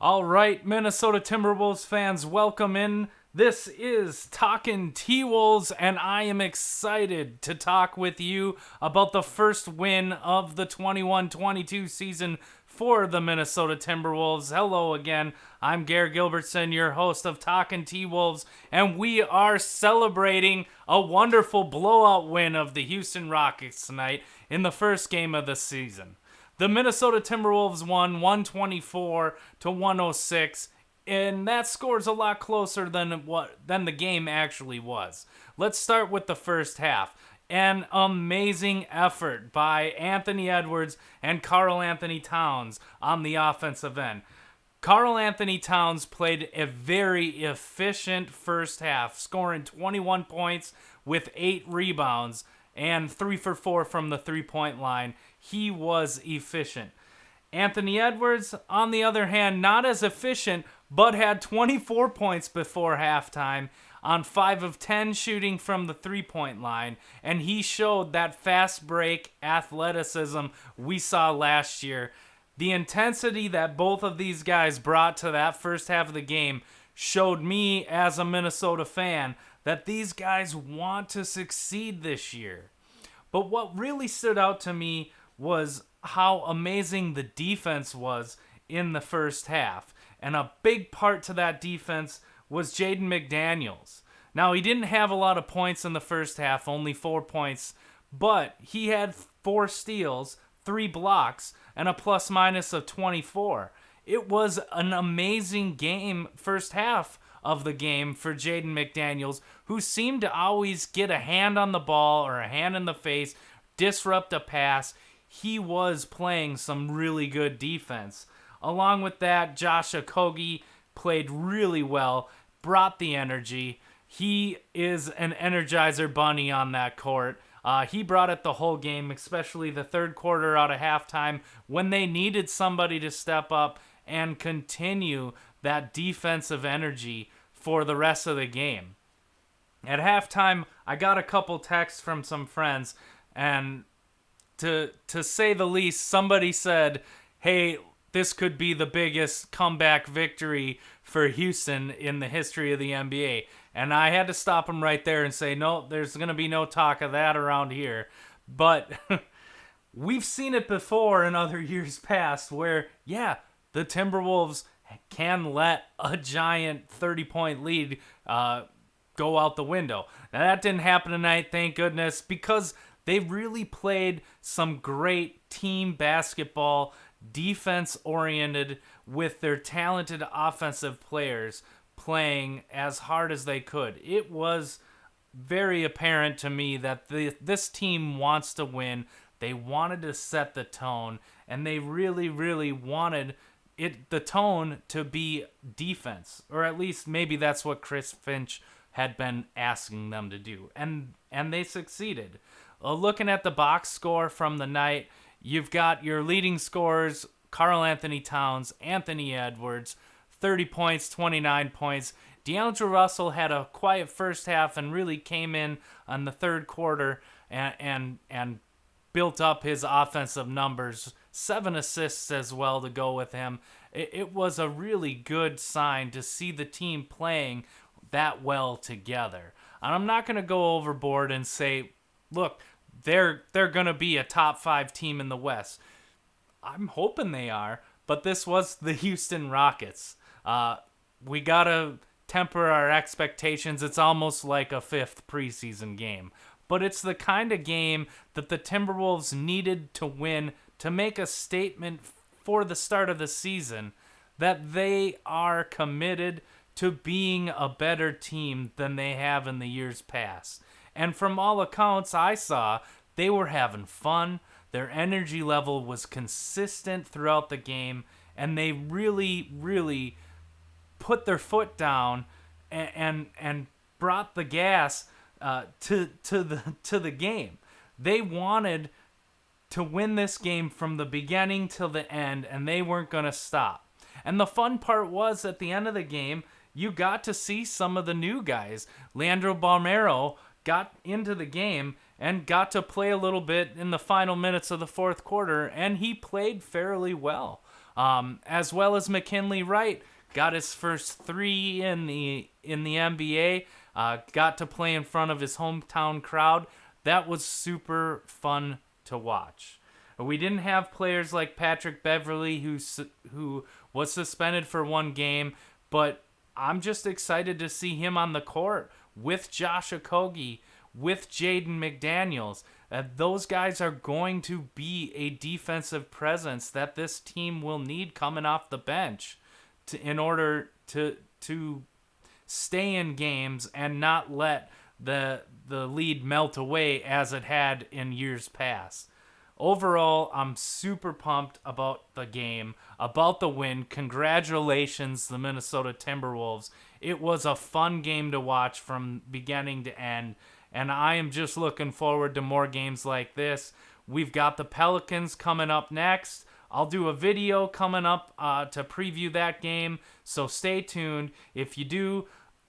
All right, Minnesota Timberwolves fans, welcome in. This is Talkin' T-Wolves, and I am excited to talk with you about the first win of the 21-22 season for the Minnesota Timberwolves. Hello again, I'm Gare Gilbertson, your host of Talkin' T-Wolves, and we are celebrating a wonderful blowout win of the Houston Rockets tonight in the first game of the season. The Minnesota Timberwolves won 124 to 106, and that score is a lot closer than the game actually was. Let's start with the first half. An amazing effort by Anthony Edwards and Karl-Anthony Towns on the offensive end. Karl-Anthony Towns played a very efficient first half, scoring 21 points with 8 rebounds and 3 for 4 from the three-point line. He was efficient. Anthony Edwards, on the other hand, not as efficient, but had 24 points before halftime on 5 of 10 shooting from the three-point line, and he showed that fast break athleticism we saw last year. The intensity that both of these guys brought to that first half of the game showed me, as a Minnesota fan, that these guys want to succeed this year. But what really stood out to me was how amazing the defense was in the first half. And a big part to that defense was Jaden McDaniels. Now, he didn't have a lot of points in the first half, only 4 points, but he had 4 steals, 3 blocks, and a plus-minus of 24. It was an amazing game, first half of the game for Jaden McDaniels, who seemed to always get a hand on the ball or a hand in the face, disrupt a pass. He was playing some really good defense. Along with that, Josh Okogie played really well, brought the energy. He is an energizer bunny on that court. He brought it the whole game, especially the third quarter out of halftime when they needed somebody to step up and continue that defensive energy for the rest of the game. At halftime, I got a couple texts from some friends, and to say the least, somebody said, hey, this could be the biggest comeback victory for Houston in the history of the NBA. And I had to stop him right there and say, no, there's going to be no talk of that around here. But we've seen it before in other years past where, yeah, the Timberwolves can let a giant 30-point lead go out the window. Now, that didn't happen tonight, thank goodness, because they really played some great team basketball, defense-oriented, with their talented offensive players playing as hard as they could. It was very apparent to me that this team wants to win. They wanted to set the tone, and they really, really wanted the tone to be defense, or at least maybe that's what Chris Finch had been asking them to do, and they succeeded. Looking at the box score from the night, you've got your leading scorers, Karl-Anthony Towns, Anthony Edwards, 30 points, 29 points. D'Angelo Russell had a quiet first half and really came in on the third quarter and built up his offensive numbers. 7 assists as well to go with him. It was a really good sign to see the team playing that well together. And I'm not going to go overboard and say, look, they're going to be a top 5 team in the West. I'm hoping they are, but this was the Houston Rockets. We got to temper our expectations. It's almost like a 5th preseason game. But it's the kind of game that the Timberwolves needed to win to make a statement for the start of the season that they are committed to being a better team than they have in the years past. And from all accounts I saw, they were having fun. Their energy level was consistent throughout the game, and they really, really put their foot down and brought the gas to the game. They wanted to win this game from the beginning till the end, and they weren't going to stop. And the fun part was, at the end of the game, you got to see some of the new guys. Leandro Balmero got into the game and got to play a little bit in the final minutes of the fourth quarter, and he played fairly well. as well as McKinley Wright. Got his first 3 in the NBA. Got to play in front of his hometown crowd. That was super fun to watch. We didn't have players like Patrick Beverley, who was suspended for 1 game, but I'm just excited to see him on the court with Josh Okogie, with Jaden McDaniels. Those guys are going to be a defensive presence that this team will need coming off the bench in order to stay in games and not let the lead melt away as it had in years past. Overall, I'm super pumped about the game, about the win. Congratulations, the Minnesota Timberwolves. It was a fun game to watch from beginning to end, and I am just looking forward to more games like this. We've got the Pelicans coming up next. I'll do a video coming up to preview that game, so stay tuned. If you do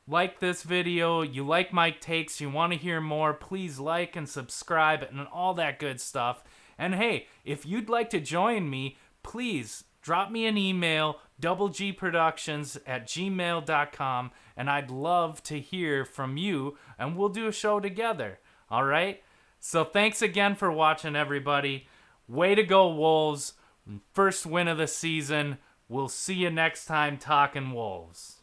like this video, you like my takes, you want to hear more, please like and subscribe and all that good stuff. And hey, if you'd like to join me, please drop me an email, doublegproductions@gmail.com, and I'd love to hear from you, and we'll do a show together. All right? So thanks again for watching, everybody. Way to go, Wolves. First win of the season. We'll see you next time talking Wolves.